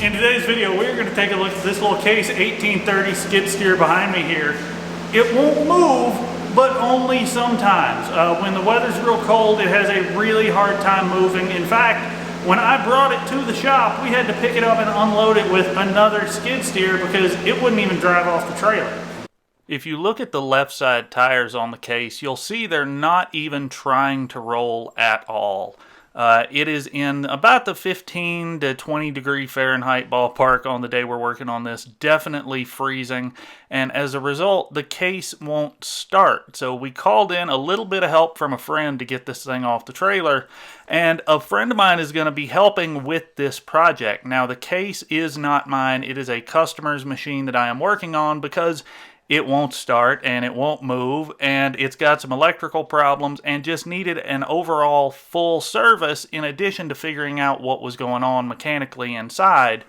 In today's video, we're going to take a look at this little case 1830 skid steer behind me here. It won't move, but only sometimes. When the weather's real cold, it has a really hard time moving. In fact, when I brought it to the shop, we had to pick it up and unload it with another skid steer because it wouldn't even drive off the trailer. If you look at the left side tires on the case, you'll see they're not even trying to roll at all. It is in about the 15 to 20 degree Fahrenheit ballpark on the day we're working on this, definitely freezing, and as a result the case won't start. So we called in a little bit of help from a friend to get this thing off the trailer, and a friend of mine is going to be helping with this project. Now the case is not mine, it is a customer's machine that I am working on because it won't start and it won't move and it's got some electrical problems and just needed an overall full service in addition to figuring out what was going on mechanically inside.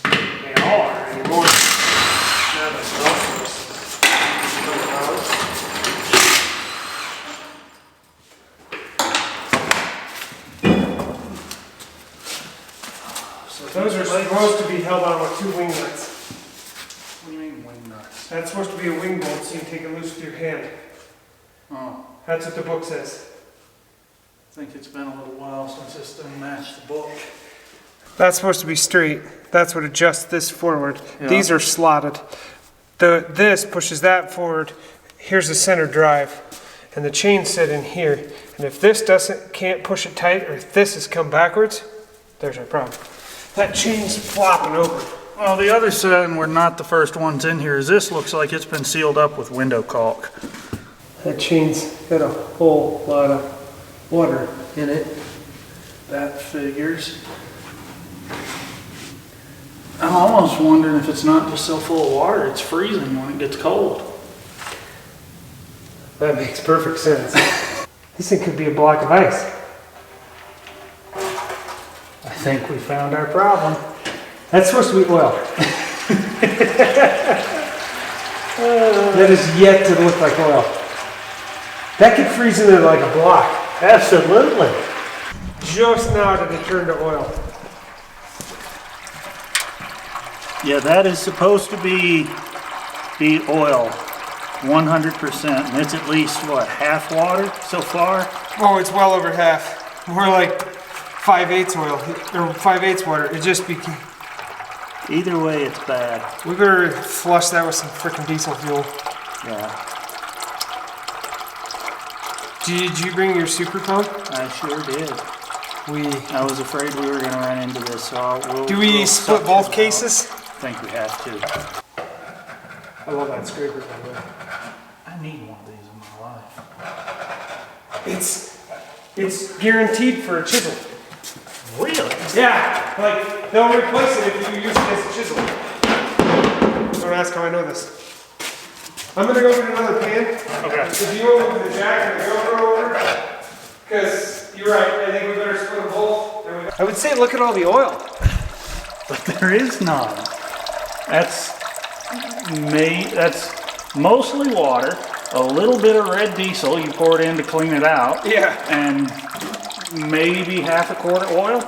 They are anymore. Those are supposed to be held on with two wing nuts. What do you mean wing nuts? That's supposed to be a wing bolt so you can take it loose with your hand. Oh. That's what the book says. I think it's been a little while since this thing matched the book. That's supposed to be straight. That's what adjusts this forward. Yeah. These are slotted. This pushes that forward. Here's the center drive. And the chain's set in here. And if this can't push it tight, or if this has come backwards, there's our problem. That chain's flopping over. Well, the other side, and we're not the first ones in here, is this looks like it's been sealed up with window caulk. That chain's got a whole lot of water in it. That figures. I'm almost wondering if it's not just so full of water, it's freezing when it gets cold. That makes perfect sense. This thing could be a block of ice. I think we found our problem. That's supposed to be oil. That is yet to look like oil. That could freeze into like a block. Absolutely. Just now did it turn to oil. Yeah, that is supposed to be oil, 100%, and it's at least, what, half water so far? Oh, it's well over half. More like 5/8 oil, or 5/8 water. It just became... Either way, it's bad. We better flush that with some freaking diesel fuel. Yeah. Did you bring your super pump? I sure did. I was afraid we were going to run into this, so Do we split both cases? I think we have to. I love that scraper, by the way. I need one of these in my life. It's guaranteed for a chisel. Really? Yeah, like they'll replace it if you use it as a chisel. Don't ask how I know this. I'm gonna go get another pan. Okay. If you want to move the jack and the GoPro over, because you're right, I think we better split them both. I would say look at all the oil. But there is none. That's mostly water, a little bit of red diesel you pour it in to clean it out. Yeah. And maybe half a quart of oil.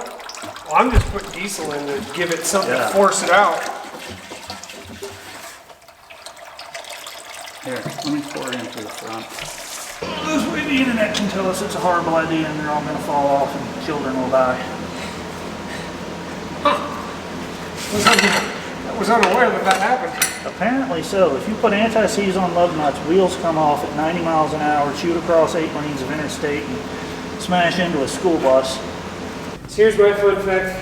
Well, I'm just putting diesel in to give it something to Yeah. force it out. Here, let me pour it into the front. This way the internet can tell us it's a horrible idea and they're all going to fall off and children will die. I was unaware that happened. Apparently so. If you put anti-seize on lug nuts, wheels come off at 90 miles an hour, shoot across 8 lanes of interstate, and smash into a school bus. So here's my fun fact.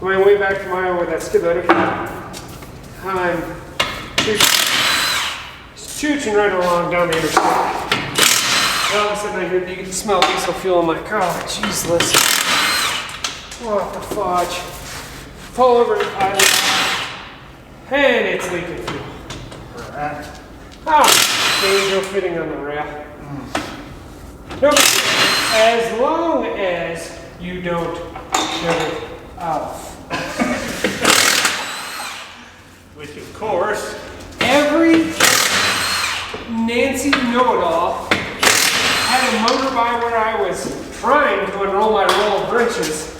On my way back from Iowa with that skid loader, I'm shooting right along down the interstate. All of a sudden I hear you can smell diesel fuel. I'm like, oh, jeez, listen. What the fudge? Pull over the pilot, and it's leaking fuel. Right. Ah, danger fitting on the rail. No, as long as you don't shut it off. Which, of course, every Nancy know-it-all had a motor by where I was trying to unroll my roll of wrenches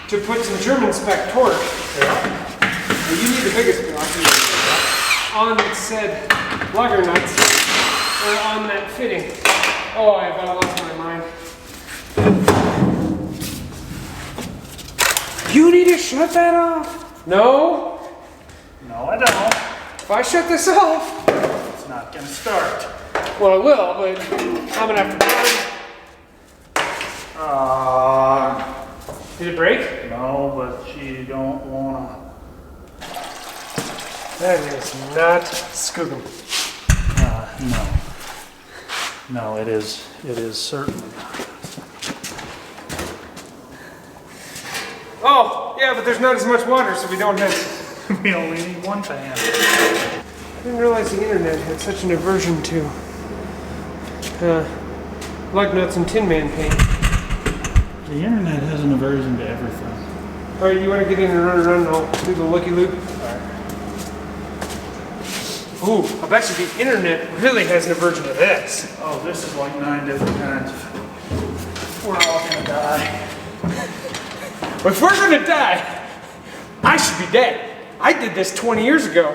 to put some German spec torque. Yeah. You need the biggest block on said lugger nuts, or on that fitting. Oh, I about lost my mind. You need to shut that off. No. No, I don't. If I shut this off, It's not gonna start. well, it will, but I'm gonna have to burn. Did it break? No, but you don't wanna. That is not Skoogum. No. No, it is certainly not. Oh, yeah, but there's not as much water, so we don't have. We only need one fan. I didn't realize the internet had such an aversion to lug nuts and Tin Man paint. The internet has an aversion to everything. All right, you want to get in and run around and I'll do the looky loop? Ooh, I bet you the internet really has an aversion to this. Oh, this is like 9 different kinds. We're all gonna die. If we're gonna die, I should be dead. I did this 20 years ago.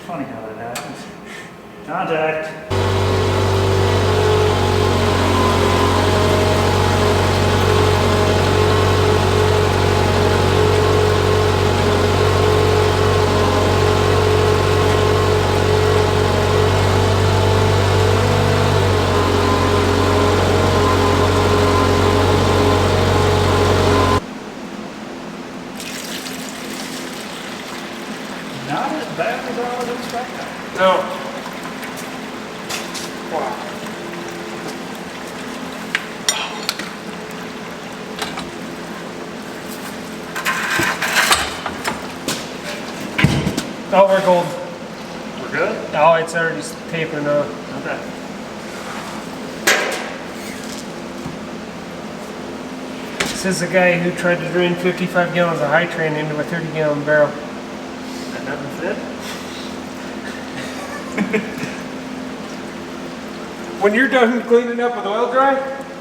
Funny how that happens. Contact. Not as bad as I was expecting. No. Wow. Oh, we're gold. We're good? Oh, it's already tapering off. Okay. This is the guy who tried to drain 55 gallons of high train into a 30-gallon barrel. That doesn't fit? When you're done cleaning up with oil dry,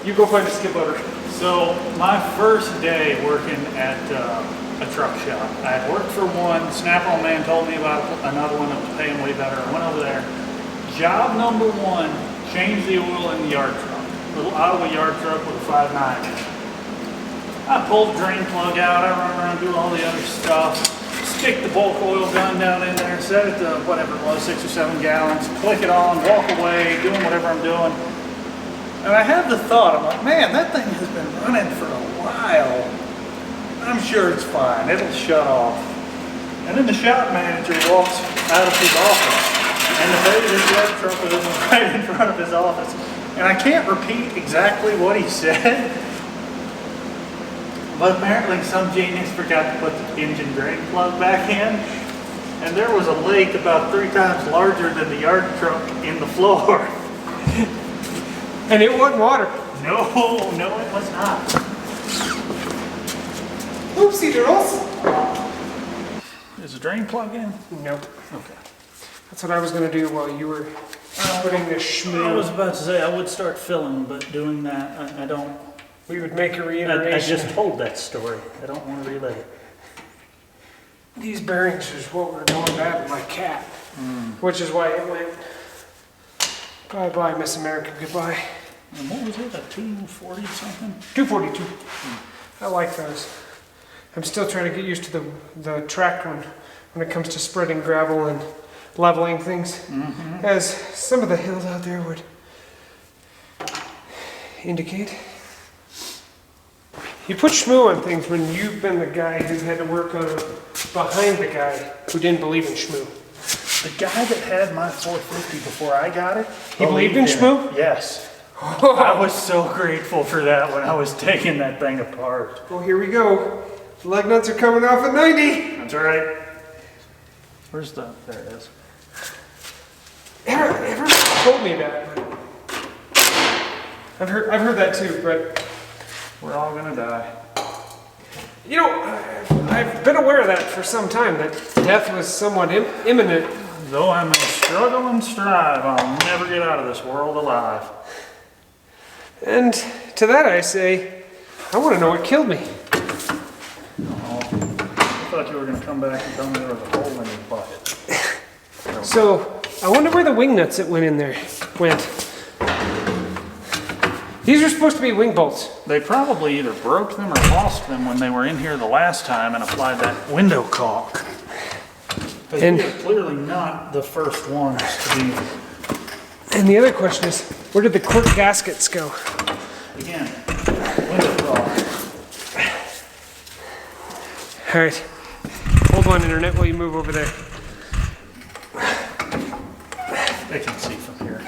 you go find a skid loader. So, my first day working at a truck shop. I had worked for one, Snap-on man told me about another one that was paying way better. I went over there. Job number one, change the oil in the yard truck. Little Ottawa yard truck with a 5.9 in it. I pull the drain plug out, I run around, do all the other stuff. Stick the bulk oil gun down in there, set it to whatever it was, 6 or 7 gallons, click it on, walk away, doing whatever I'm doing. And I had the thought, I'm like, man, that thing has been running for a while. I'm sure it's fine, it'll shut off. And then the shop manager walks out of his office, and the baby of his yard truck was right in front of his office. And I can't repeat exactly what he said, but apparently some genius forgot to put the engine drain plug back in, and there was a lake about 3 times larger than the yard truck in the floor. And it wasn't water. No, it was not. Oopsie doodles. Is the drain plug in? Nope. Okay. That's what I was going to do while you were putting this I was schmoo. about to say I would start filling, but doing that, I don't. We would make a I reiteration. just told that story. I don't want to relay it. These bearings is what were going bad with my cat. Which is why it went. Bye-bye, Miss America, goodbye. And what was it, a 240 something? 242. I like those. I'm still trying to get used to the tracked one when it comes to spreading gravel and leveling things. As some of the hills out there would indicate. You put schmoo on things when you've been the guy who had to work on behind the guy who didn't believe in schmoo. The guy that had my 450 before I got it, He believed in it. schmoo? Yes. I was so grateful for that when I was taking that thing apart. Well, here we go. The lug nuts are coming off at 90. That's right. Where's the, there it is. Everyone told me that. I've heard that too, but We're all gonna die. you know, I've been aware of that for some time, that death was somewhat imminent. Though I'm as struggle and strive. I'll never get out of this world alive. And to that I say, I want to know what killed me. Oh, I thought you were going to come back and tell me there was a hole in your bucket. So, I wonder where the wing nuts that went in there went. These are supposed to be wing bolts. They probably either broke them or lost them when they were in here the last time and applied that window caulk. But And- they're clearly not the first ones to be. And the other question is, where did the cork gaskets go? Again, window caulk. All right, hold on, internet, while you move over there. They can see from here.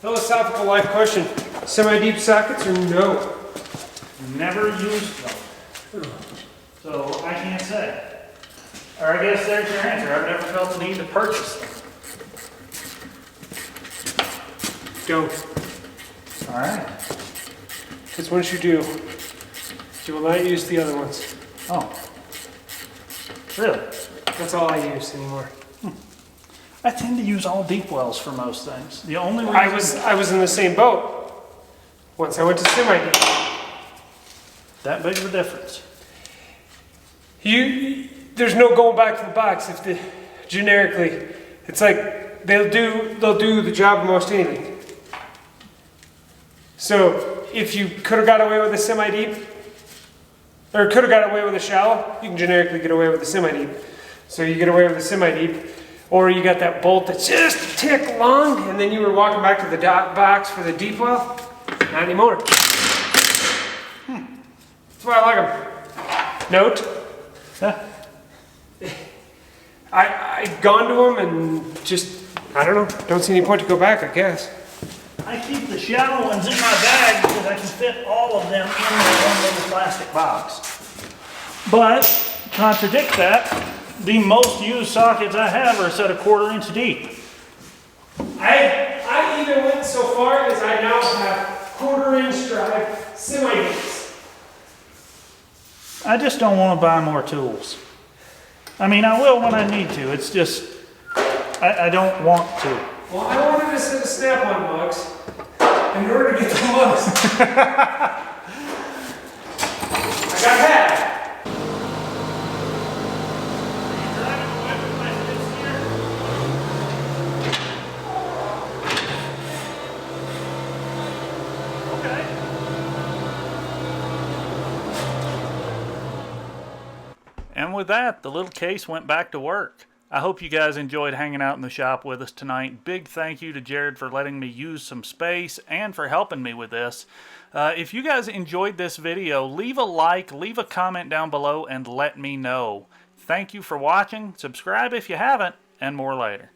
Philosophical life question: semi-deep sockets or no? Never used them. So I can't say. Or I guess there's your answer. I've never felt the need to purchase them. Don't. All right. Because once you do, you will not use the other ones. Oh. Really? That's all I use anymore. I tend to use all deep wells for most things. The only reason I was in the same boat. Once I went to semi-deep. that big of a difference. There's no going back to the box if the generically, it's like they'll do the job of most anything. So if you could have got away with a semi-deep, or could have got away with a shallow, you can generically get away with a semi-deep. So you get away with a semi-deep, or you got that bolt that's just a tick long, and then you were walking back to the box for the deep well. Not anymore. That's why I like them. Note. Huh? I've gone to them and just, I don't know, don't see any point to go back, I guess. I keep the shallow ones in my bag because I can fit all of them in one little plastic box. But, contradict that, the most used sockets I have are a set of 1/4 inch deep. I even went so far as I now have 1/4 inch drive semi-deeps. I just don't want to buy more tools. I mean, I will when I need to. It's just, I don't want to. Well, I wanted a set of snap-on mugs in order to get the mugs. I got that. And with that, the little case went back to work. I hope you guys enjoyed hanging out in the shop with us tonight. Big thank you to Jared for letting me use some space and for helping me with this. If you guys enjoyed this video, leave a like, leave a comment down below, and let me know. Thank you for watching. Subscribe if you haven't, and more later.